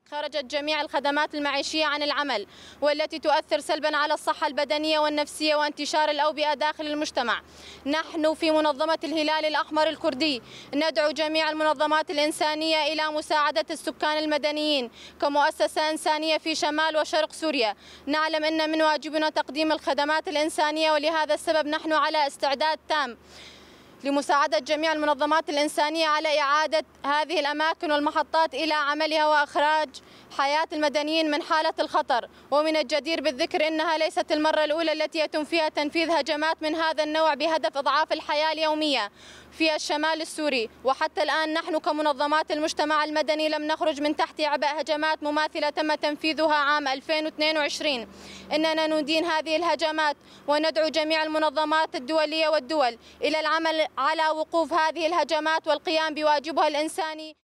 خرجت جميع الخدمات المعيشية عن العمل، والتي تؤثر سلبا على الصحة البدنية والنفسية وانتشار الأوبئة داخل المجتمع. نحن في منظمة الهلال الأحمر الكردي ندعو جميع المنظمات الإنسانية إلى مساعدة السكان المدنيين كمؤسسة إنسانية في شمال وشرق سوريا. نعلم أن من واجبنا تقديم الخدمات الإنسانية، ولهذا السبب نحن على استعداد تام لمساعدة جميع المنظمات الإنسانية على إعادة هذه الأماكن والمحطات إلى عملها وإخراج حياة المدنيين من حالة الخطر. ومن الجدير بالذكر أنها ليست المرة الأولى التي يتم فيها تنفيذ هجمات من هذا النوع بهدف إضعاف الحياة اليومية في الشمال السوري، وحتى الآن نحن كمنظمات المجتمع المدني لم نخرج من تحت عبء هجمات مماثلة تم تنفيذها عام 2022. إننا ندين هذه الهجمات وندعو جميع المنظمات الدولية والدول إلى العمل على وقوف هذه الهجمات والقيام بواجبها الإنساني.